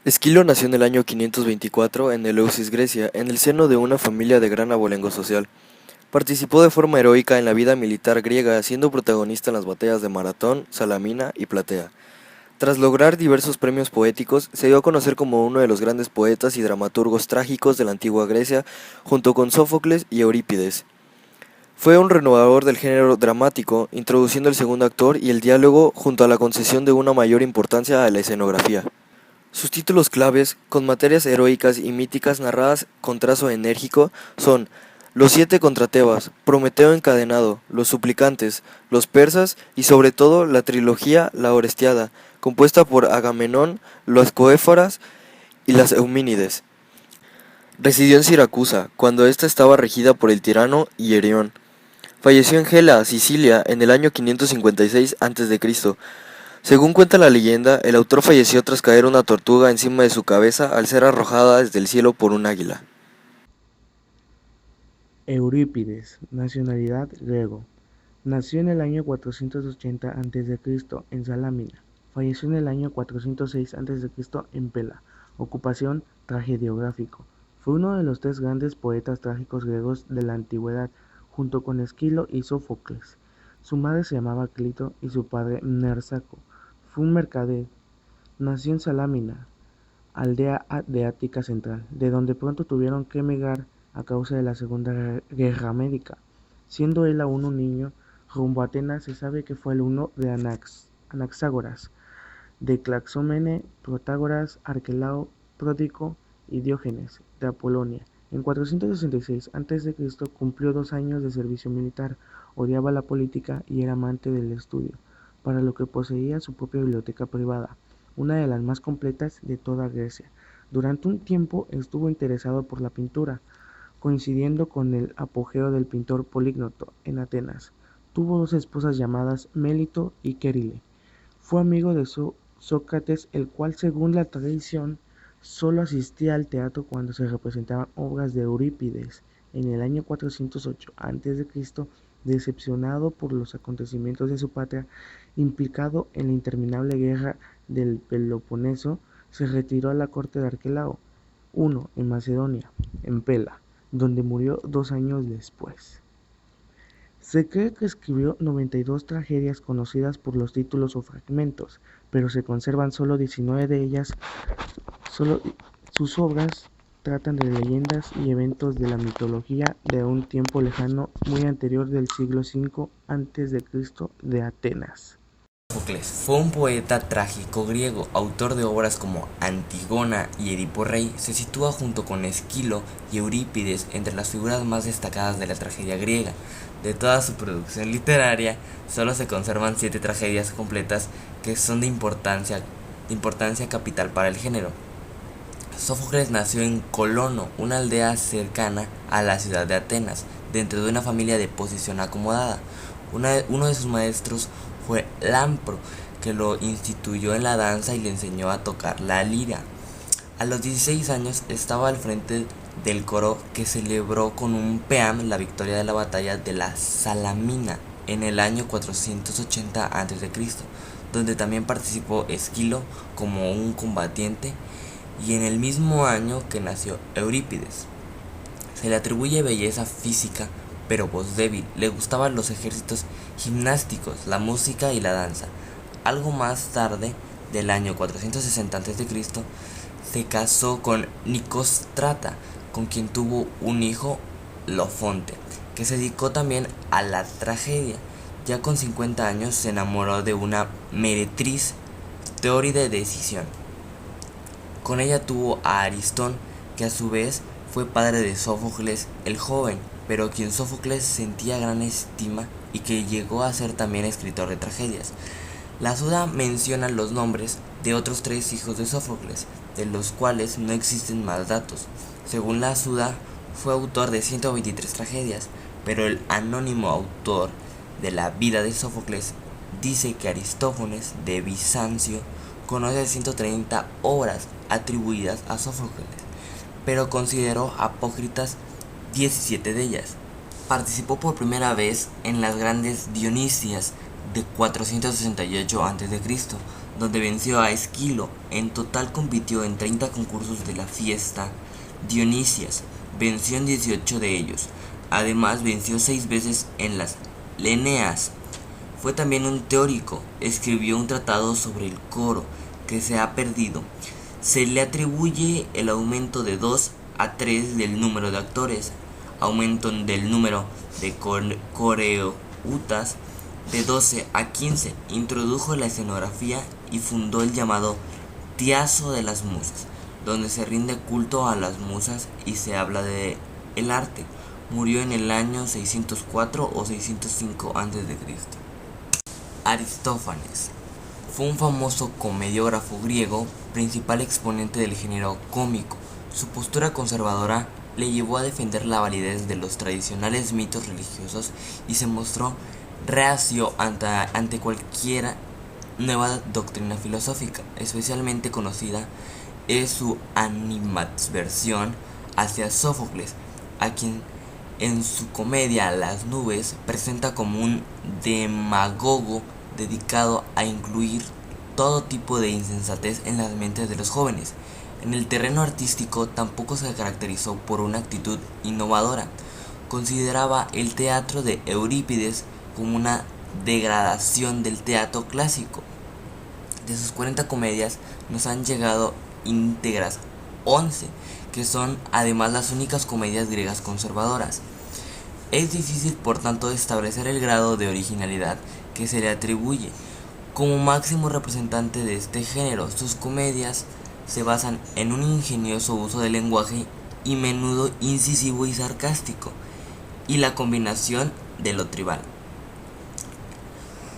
Esquilo nació en el año 524 en Eleusis, Grecia, en el seno de una familia de gran abolengo social. Participó de forma heroica en la vida militar griega, siendo protagonista en las batallas de Maratón, Salamina y Platea. Tras lograr diversos premios poéticos, se dio a conocer como uno de los grandes poetas y dramaturgos trágicos de la antigua Grecia, junto con Sófocles y Eurípides. Fue un renovador del género dramático, introduciendo el segundo actor y el diálogo junto a la concesión de una mayor importancia a la escenografía. Sus títulos claves, con materias heroicas y míticas narradas con trazo enérgico, son Los siete contra Tebas, Prometeo encadenado, Los suplicantes, Los persas y sobre todo la trilogía La Orestiada, compuesta por Agamenón, los Coéforas y las Eumínides. Residió en Siracusa, cuando ésta estaba regida por el tirano Hierión. Falleció en Gela, Sicilia, en el año 556 a.C. Según cuenta la leyenda, el autor falleció tras caer una tortuga encima de su cabeza al ser arrojada desde el cielo por un águila. Eurípides, nacionalidad griego. Nació en el año 480 a.C. en Salamina. Falleció en el año 406 a.C. en Pela. Ocupación tragediográfico. Fue uno de los tres grandes poetas trágicos griegos de la antigüedad, junto con Esquilo y Sófocles. Su madre se llamaba Clito y su padre Mnersaco. Fue un mercader. Nació en Salamina, aldea de Ática Central, de donde pronto tuvieron que emigrar a causa de la Segunda Guerra Médica. Siendo él aún un niño, rumbo a Atenas se sabe que fue alumno de Anaxágoras, de Claxómene, Protágoras, Arquelao, Pródico y Diógenes, de Apolonia. En 466 a.C. cumplió 2 años de servicio militar, odiaba la política y era amante del estudio, para lo que poseía su propia biblioteca privada, una de las más completas de toda Grecia. Durante un tiempo estuvo interesado por la pintura, coincidiendo con el apogeo del pintor Polígnoto en Atenas. Tuvo dos esposas llamadas Mélito y Querile. Fue amigo de Sócrates, el cual, según la tradición, solo asistía al teatro cuando se representaban obras de Eurípides. En el año 408 a.C., decepcionado por los acontecimientos de su patria, implicado en la interminable guerra del Peloponeso, se retiró a la corte de Arquelao I en Macedonia, en Pela, donde murió 2 años después. Se cree que escribió 92 tragedias conocidas por los títulos o fragmentos, pero se conservan solo 19 de ellas. Solo sus obras tratan de leyendas y eventos de la mitología de un tiempo lejano, muy anterior del siglo V a.C. de Atenas. Sófocles fue un poeta trágico griego, autor de obras como Antígona y Edipo Rey. Se sitúa junto con Esquilo y Eurípides entre las figuras más destacadas de la tragedia griega. De toda su producción literaria, solo se conservan 7 tragedias completas que son de importancia capital para el género. Sófocles nació en Colono, una aldea cercana a la ciudad de Atenas, dentro de una familia de posición acomodada. Uno de sus maestros fue Lampro, que lo instituyó en la danza y le enseñó a tocar la lira. A los 16 años estaba al frente del coro que celebró con un peán la victoria de la batalla de la Salamina en el año 480 a.C., donde también participó Esquilo como un combatiente, y en el mismo año que nació Eurípides. Se le atribuye belleza física, pero voz débil. Le gustaban los ejercicios gimnásticos, la música y la danza. Algo más tarde, del año 460 a.C., se casó con Nicóstrata, con quien tuvo un hijo, Lofonte, que se dedicó también a la tragedia. Ya con 50 años se enamoró de una meretriz, Teóride de Sición. Con ella tuvo a Aristón, que a su vez fue padre de Sófocles el joven, pero quien Sófocles sentía gran estima y que llegó a ser también escritor de tragedias. La Suda menciona los nombres de otros 3 hijos de Sófocles, de los cuales no existen más datos. Según la Suda, fue autor de 123 tragedias, pero el anónimo autor de la vida de Sófocles dice que Aristófanes de Bizancio conoce 130 obras atribuidas a Sófocles, pero consideró apócritas 17 de ellas. Participó por primera vez en las grandes Dionisias de 468 a.C., donde venció a Esquilo. En total compitió en 30 concursos de la fiesta Dionisias, venció en 18 de ellos. Además venció 6 veces en las Leneas. Fue también un teórico, escribió un tratado sobre el coro que se ha perdido. Se le atribuye el aumento de 2 a 3 del número de actores, aumento del número de coreutas de 12 a 15, introdujo la escenografía y fundó el llamado Teatro de las Musas, donde se rinde culto a las musas y se habla de el arte. Murió en el año 604 o 605 a.C. Aristófanes fue un famoso comediógrafo griego, principal exponente del género cómico. Su postura conservadora le llevó a defender la validez de los tradicionales mitos religiosos y se mostró reacio ante cualquier nueva doctrina filosófica. Especialmente conocida es su animadversión hacia Sófocles, a quien en su comedia Las nubes presenta como un demagogo dedicado a incluir todo tipo de insensatez en las mentes de los jóvenes. En el terreno artístico tampoco se caracterizó por una actitud innovadora. Consideraba el teatro de Eurípides como una degradación del teatro clásico. De sus 40 comedias nos han llegado íntegras 11, que son además las únicas comedias griegas conservadoras. Es difícil, por tanto, establecer el grado de originalidad que se le atribuye. Como máximo representante de este género, sus comedias se basan en un ingenioso uso del lenguaje y menudo incisivo y sarcástico, y la combinación de lo tribal,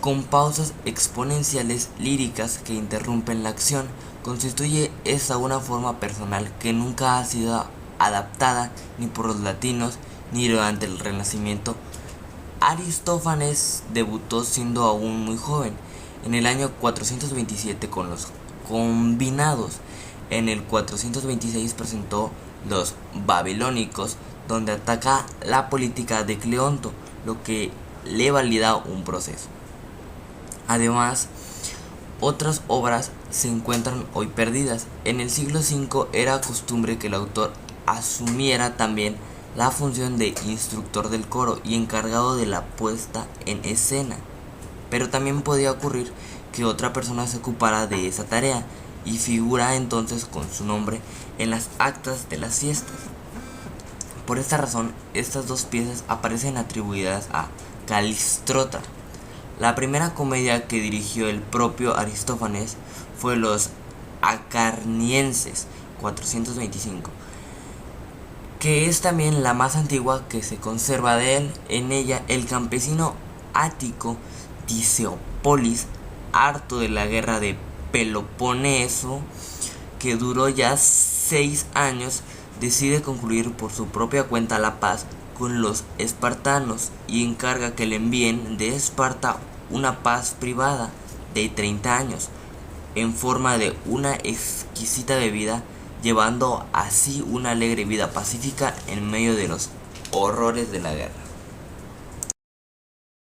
con pausas exponenciales líricas que interrumpen la acción. Constituye esta una forma personal que nunca ha sido adaptada ni por los latinos ni durante el Renacimiento. Aristófanes debutó siendo aún muy joven, en el año 427 con los Combinados. En el 426 presentó Los Babilónicos, donde ataca la política de Cleonto, lo que le valida un proceso. Además, otras obras se encuentran hoy perdidas. En el siglo V era costumbre que el autor asumiera también la función de instructor del coro y encargado de la puesta en escena, pero también podía ocurrir que otra persona se ocupara de esa tarea y figura entonces con su nombre en las actas de las fiestas. Por esta razón, estas dos piezas aparecen atribuidas a Calístrota. La primera comedia que dirigió el propio Aristófanes fue Los Acarnienses, 425, que es también la más antigua que se conserva de él. En ella, el campesino ático Diceópolis, harto de la guerra de Peloponeso, que duró ya 6 años, decide concluir por su propia cuenta la paz con los espartanos y encarga que le envíen de Esparta una paz privada de 30 años en forma de una exquisita bebida, llevando así una alegre vida pacífica en medio de los horrores de la guerra.